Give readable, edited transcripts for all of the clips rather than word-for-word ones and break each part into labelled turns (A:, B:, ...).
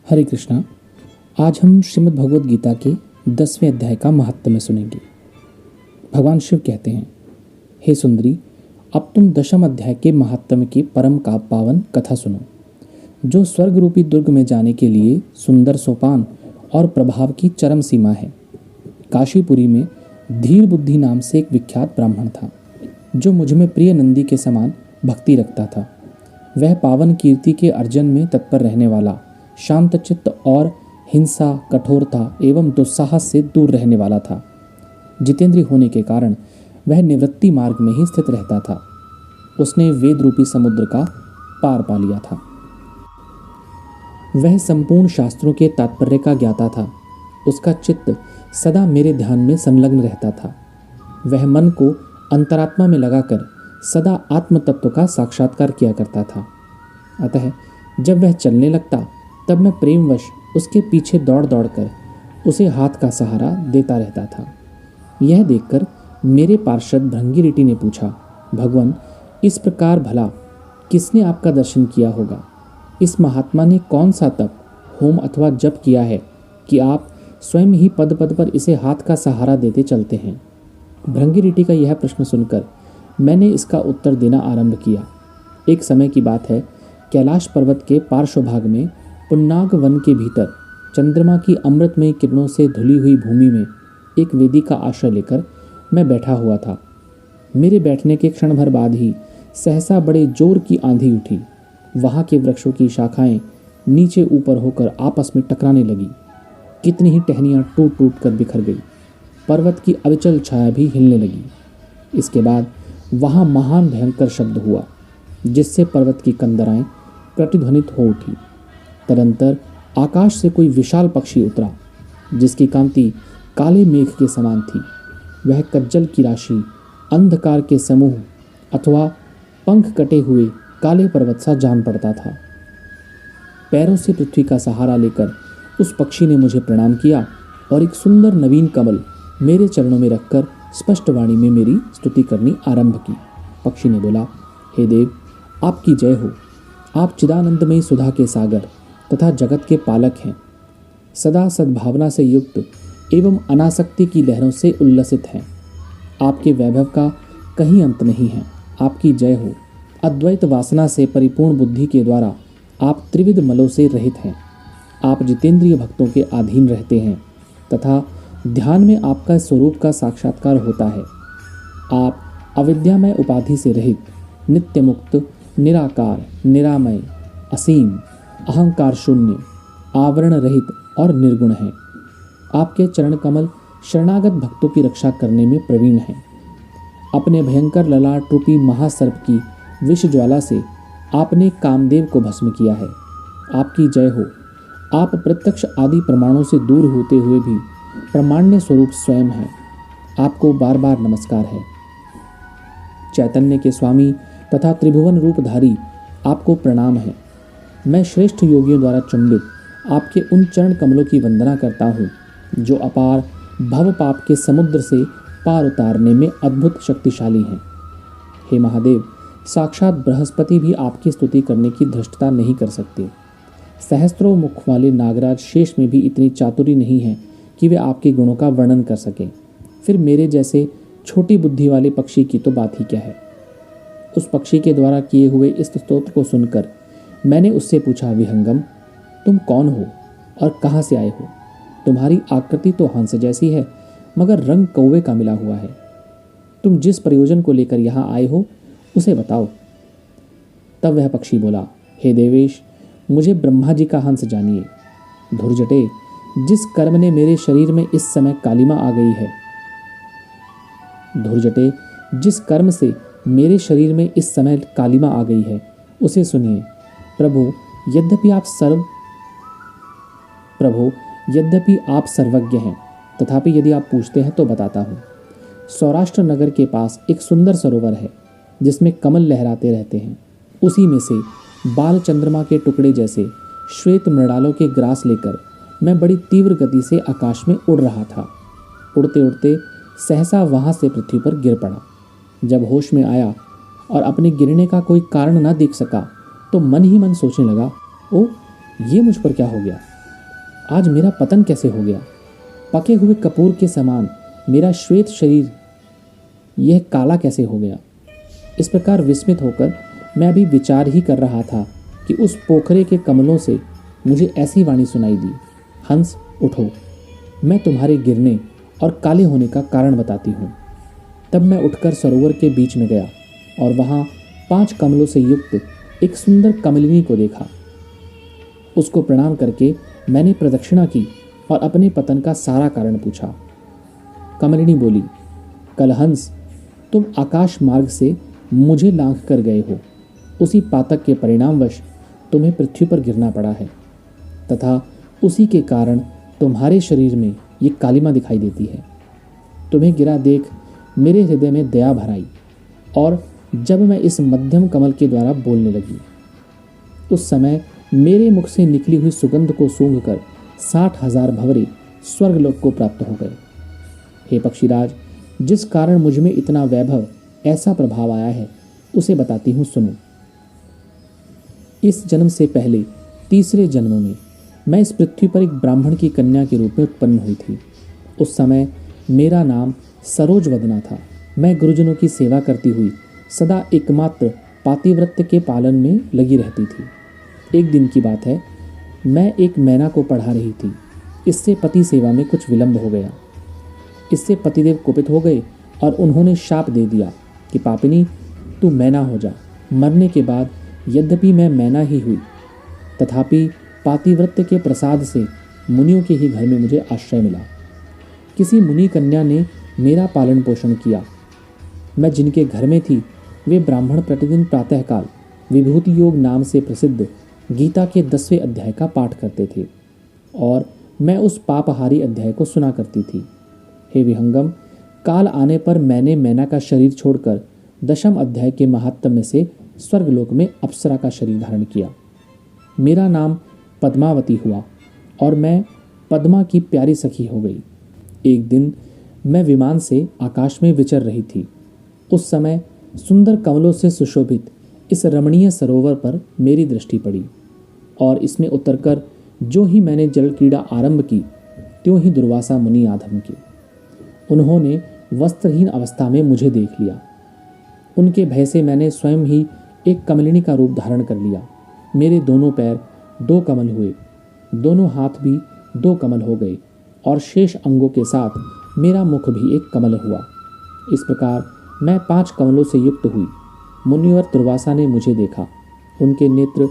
A: हरे कृष्णा। आज हम श्रीमद् भगवद गीता के 10वें अध्याय का महात्म्य सुनेंगे। भगवान शिव कहते हैं, हे सुंदरी, अब तुम दशम अध्याय के महात्म्य की परम का पावन कथा सुनो, जो स्वर्ग रूपी दुर्ग में जाने के लिए सुंदर सोपान और प्रभाव की चरम सीमा है। काशीपुरी में धीर बुद्धि नाम से एक विख्यात ब्राह्मण था, जो मुझ में प्रिय नंदी के समान भक्ति रखता था। वह पावन कीर्ति के अर्जन में तत्पर रहने वाला, शांत चित्त और हिंसा, कठोरता एवं दुस्साहस से दूर रहने वाला था। जितेंद्रिय होने के कारण वह निवृत्ति मार्ग में ही स्थित रहता था। उसने वेद रूपी समुद्र का पार पा लिया था। वह संपूर्ण शास्त्रों के तात्पर्य का ज्ञाता था। उसका चित्त सदा मेरे ध्यान में संलग्न रहता था। वह मन को अंतरात्मा में लगाकर सदा आत्म तत्व का साक्षात्कार किया करता था। अतः जब वह चलने लगता, तब मैं प्रेमवश उसके पीछे दौड़ दौड़कर उसे हाथ का सहारा देता रहता था। यह देखकर मेरे पार्षद भृंगी ने पूछा, भगवान, इस प्रकार भला किसने आपका दर्शन किया होगा? इस महात्मा ने कौन सा तप, होम अथवा जप किया है कि आप स्वयं ही पद पद पर इसे हाथ का सहारा देते चलते हैं? भृंगी का यह प्रश्न सुनकर मैंने इसका उत्तर देना आरंभ किया। एक समय की बात है, कैलाश पर्वत के पार्श्वभाग में पुन्नाग वन के भीतर चंद्रमा की अमृतमयी किरणों से धुली हुई भूमि में एक वेदी का आश्रय लेकर मैं बैठा हुआ था। मेरे बैठने के क्षण भर बाद ही सहसा बड़े जोर की आंधी उठी। वहाँ के वृक्षों की शाखाएं नीचे ऊपर होकर आपस में टकराने लगी। कितनी ही टहनियाँ टूट टूट कर बिखर गई। पर्वत की अविचल छाया भी हिलने लगी। इसके बाद वहाँ महान भयंकर शब्द हुआ, जिससे पर्वत की कंदराएं प्रतिध्वनित हो उठी। तदंतर आकाश से कोई विशाल पक्षी उतरा, जिसकी कांति काले मेघ के समान थी। वह कज्जल की राशि, अंधकार के समूह अथवा पंख कटे हुए काले पर्वत सा जान पड़ता था। पैरों से पृथ्वी का सहारा लेकर उस पक्षी ने मुझे प्रणाम किया और एक सुंदर नवीन कमल मेरे चरणों में रखकर स्पष्ट वाणी में मेरी स्तुति करनी आरंभ की। पक्षी ने बोला, हे देव, आपकी जय हो। आप चिदानंदमयी सुधा के सागर तथा जगत के पालक हैं। सदा सद्भावना से युक्त एवं अनासक्ति की लहरों से उल्लसित हैं। आपके वैभव का कहीं अंत नहीं है। आपकी जय हो। अद्वैत वासना से परिपूर्ण बुद्धि के द्वारा आप त्रिविध मलों से रहित हैं। आप जितेंद्रिय भक्तों के अधीन रहते हैं तथा ध्यान में आपका स्वरूप का साक्षात्कार होता है। आप अविद्यामय उपाधि से रहित, नित्य मुक्त, निराकार, निरामय, असीम, अहंकार शून्य, आवरण रहित और निर्गुण हैं। आपके चरण कमल शरणागत भक्तों की रक्षा करने में प्रवीण हैं। अपने भयंकर ललाट रूपी महासर्प की विष ज्वाला से आपने कामदेव को भस्म किया है। आपकी जय हो। आप प्रत्यक्ष आदि प्रमाणों से दूर होते हुए भी प्रामाण्य स्वरूप स्वयं हैं। आपको बार बार नमस्कार है। चैतन्य के स्वामी तथा त्रिभुवन रूपधारी, आपको प्रणाम है। मैं श्रेष्ठ योगियों द्वारा चुंबित आपके उन चरण कमलों की वंदना करता हूँ, जो अपार भव पाप के समुद्र से पार उतारने में अद्भुत शक्तिशाली हैं। हे महादेव, साक्षात बृहस्पति भी आपकी स्तुति करने की धृष्टता नहीं कर सकते। सहस्त्रों मुख वाले नागराज शेष में भी इतनी चातुरी नहीं है कि वे आपके गुणों का वर्णन कर सकें। फिर मेरे जैसे छोटी बुद्धि वाले पक्षी की तो बात ही क्या है। उस पक्षी के द्वारा किए हुए इस स्तोत्र को सुनकर मैंने उससे पूछा, विहंगम, तुम कौन हो और कहाँ से आए हो? तुम्हारी आकृति तो हंस जैसी है, मगर रंग कौवे का मिला हुआ है। तुम जिस प्रयोजन को लेकर यहाँ आए हो, उसे बताओ। तब वह पक्षी बोला, हे देवेश, मुझे ब्रह्मा जी का हंस जानिए। धुर्जटे, जिस कर्म ने मेरे शरीर में इस समय कालिमा आ गई है, धुर्जटे, जिस कर्म से मेरे शरीर में इस समय कालिमा आ गई है, उसे सुनिए। प्रभु, यद्यपि आप सर्वज्ञ हैं, तथापि यदि आप पूछते हैं तो बताता हूँ। सौराष्ट्र नगर के पास एक सुंदर सरोवर है, जिसमें कमल लहराते रहते हैं। उसी में से बाल चंद्रमा के टुकड़े जैसे श्वेत मृणालों के ग्रास लेकर मैं बड़ी तीव्र गति से आकाश में उड़ रहा था। उड़ते उड़ते सहसा वहाँ से पृथ्वी पर गिर पड़ा। जब होश में आया और अपने गिरने का कोई कारण न देख सका, तो मन ही मन सोचने लगा, ओ, ये मुझ पर क्या हो गया? आज मेरा पतन कैसे हो गया? पके हुए कपूर के समान मेरा श्वेत शरीर यह काला कैसे हो गया? इस प्रकार विस्मित होकर मैं अभी विचार ही कर रहा था कि उस पोखरे के कमलों से मुझे ऐसी वाणी सुनाई दी, हंस उठो, मैं तुम्हारे गिरने और काले होने का कारण बताती हूँ। तब मैं उठकर सरोवर के बीच में गया और वहाँ 5 कमलों से युक्त एक सुंदर कमलिनी को देखा। उसको प्रणाम करके मैंने प्रदक्षिणा की और अपने पतन का सारा कारण पूछा। कमलिनी बोली, कलहंस, तुम आकाश मार्ग से मुझे लांघ कर गए हो। उसी पातक के परिणामवश तुम्हें पृथ्वी पर गिरना पड़ा है तथा उसी के कारण तुम्हारे शरीर में ये कालिमा दिखाई देती है। तुम्हें गिरा देख मेरे हृदय में दया भर आई और जब मैं इस मध्यम कमल के द्वारा बोलने लगी, उस समय मेरे मुख से निकली हुई सुगंध को सूंघकर 60,000 भंवरे स्वर्गलोक को प्राप्त हो गए। हे पक्षीराज, जिस कारण मुझ में इतना वैभव, ऐसा प्रभाव आया है, उसे बताती हूँ, सुनो। इस जन्म से पहले तीसरे जन्म में मैं इस पृथ्वी पर एक ब्राह्मण की कन्या के रूप में उत्पन्न हुई थी। उस समय मेरा नाम सरोज वदना था। मैं गुरुजनों की सेवा करती हुई सदा एकमात्र पातिव्रत्य के पालन में लगी रहती थी। एक दिन की बात है, मैं एक मैना को पढ़ा रही थी। इससे पति सेवा में कुछ विलंब हो गया। इससे पतिदेव कुपित हो गए और उन्होंने शाप दे दिया कि पापिनी, तू मैना हो जा। मरने के बाद यद्यपि मैं मैना ही हुई, तथापि पातिव्रत्य के प्रसाद से मुनियों के ही घर में मुझे आश्रय मिला। किसी मुनि कन्या ने मेरा पालन पोषण किया। मैं जिनके घर में थी, वे ब्राह्मण प्रतिदिन प्रातःकाल विभूति योग नाम से प्रसिद्ध गीता के 10वें अध्याय का पाठ करते थे और मैं उस पापहारी अध्याय को सुना करती थी। हे विहंगम, काल आने पर मैंने मैना का शरीर छोड़कर 10वें अध्याय के महात्म्य से स्वर्गलोक में अप्सरा का शरीर धारण किया। मेरा नाम पद्मावती हुआ और मैं पद्मा की प्यारी सखी हो गई। एक दिन मैं विमान से आकाश में विचर रही थी। उस समय सुंदर कमलों से सुशोभित इस रमणीय सरोवर पर मेरी दृष्टि पड़ी और इसमें उतरकर जो ही मैंने जल क्रीड़ा आरंभ की, त्यों ही दुर्वासा मुनि आधम की। उन्होंने वस्त्रहीन अवस्था में मुझे देख लिया। उनके भय से मैंने स्वयं ही एक कमलिनी का रूप धारण कर लिया। मेरे दोनों पैर 2 कमल हुए, दोनों हाथ भी 2 कमल हो गए और शेष अंगों के साथ मेरा मुख भी एक कमल हुआ। इस प्रकार मैं 5 कमलों से युक्त हुई। मुनिवर दुर्वासा ने मुझे देखा। उनके नेत्र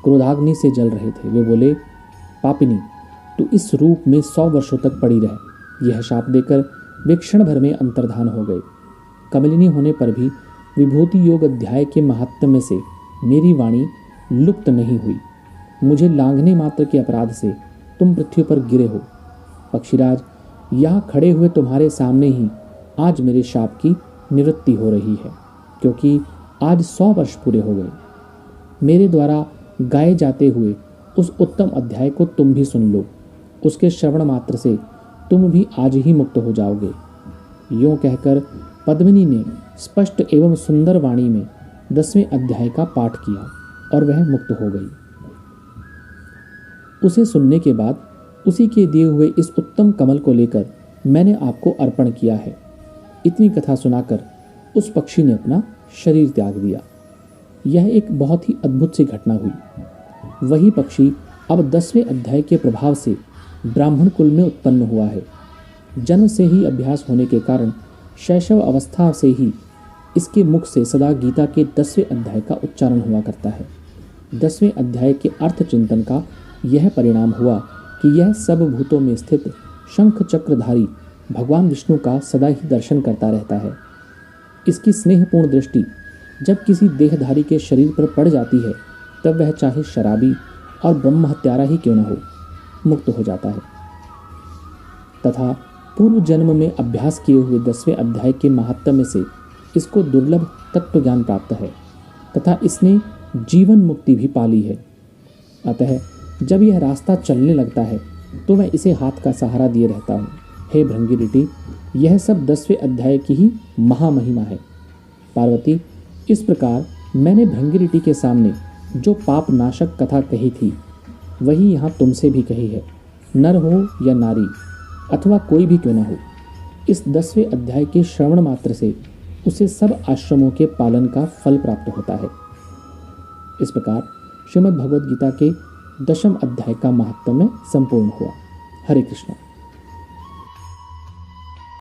A: क्रोधाग्नि से जल रहे थे। वे बोले, पापिनी, तू इस रूप में 100 वर्षों तक पड़ी रह। यह शाप देकर वे क्षण भर में अंतर्धान हो गए। कमलिनी होने पर भी विभूति योग अध्याय के महात्म्य से मेरी वाणी लुप्त नहीं हुई। मुझे लांघने मात्र के अपराध से तुम पृथ्वी पर गिरे हो। पक्षीराज, यहाँ खड़े हुए तुम्हारे सामने ही आज मेरे शाप की निवृत्ति हो रही है, क्योंकि आज 100 वर्ष पूरे हो गए। मेरे द्वारा गाए जाते हुए उस उत्तम अध्याय को तुम भी सुन लो। उसके श्रवण मात्र से तुम भी आज ही मुक्त हो जाओगे। यूँ कहकर पद्मिनी ने स्पष्ट एवं सुंदर वाणी में 10वें अध्याय का पाठ किया और वह मुक्त हो गई। उसे सुनने के बाद उसी के दिए हुए इस उत्तम कमल को लेकर मैंने आपको अर्पण किया है। इतनी कथा सुनाकर उस पक्षी ने अपना शरीर त्याग दिया। यह एक बहुत ही अद्भुत सी घटना हुई। वही पक्षी अब 10वें अध्याय के प्रभाव से ब्राह्मण कुल में उत्पन्न हुआ है। जन्म से ही अभ्यास होने के कारण शैशव अवस्था से ही इसके मुख से सदा गीता के 10वें अध्याय का उच्चारण हुआ करता है। 10वें अध्याय के अर्थ चिंतन का यह परिणाम हुआ कि यह सब भूतों में स्थित शंख चक्रधारी भगवान विष्णु का सदा ही दर्शन करता रहता है। इसकी स्नेहपूर्ण दृष्टि जब किसी देहधारी के शरीर पर पड़ जाती है, तब वह चाहे शराबी और ब्रह्म हत्यारा ही क्यों न हो, मुक्त हो जाता है तथा पूर्व जन्म में अभ्यास किए हुए 10वें अध्याय के महात्म्य से इसको दुर्लभ तत्व ज्ञान प्राप्त है तथा इसने जीवन मुक्ति भी पाली है। अतः जब यह रास्ता चलने लगता है तो मैं इसे हाथ का सहारा दिए रहता हूँ। हे भृंगिरिटी, यह सब 10वें अध्याय की ही महामहिमा है। पार्वती, इस प्रकार मैंने भृंगिरिटी के सामने जो पाप नाशक कथा कही थी, वही यहाँ तुमसे भी कही है। नर हो या नारी अथवा कोई भी क्यों न हो, इस 10वें अध्याय के श्रवण मात्र से उसे सब आश्रमों के पालन का फल प्राप्त होता है। इस प्रकार श्रीमद् भगवद गीता के 10वें अध्याय का महात्म्य संपूर्ण हुआ। हरे कृष्ण।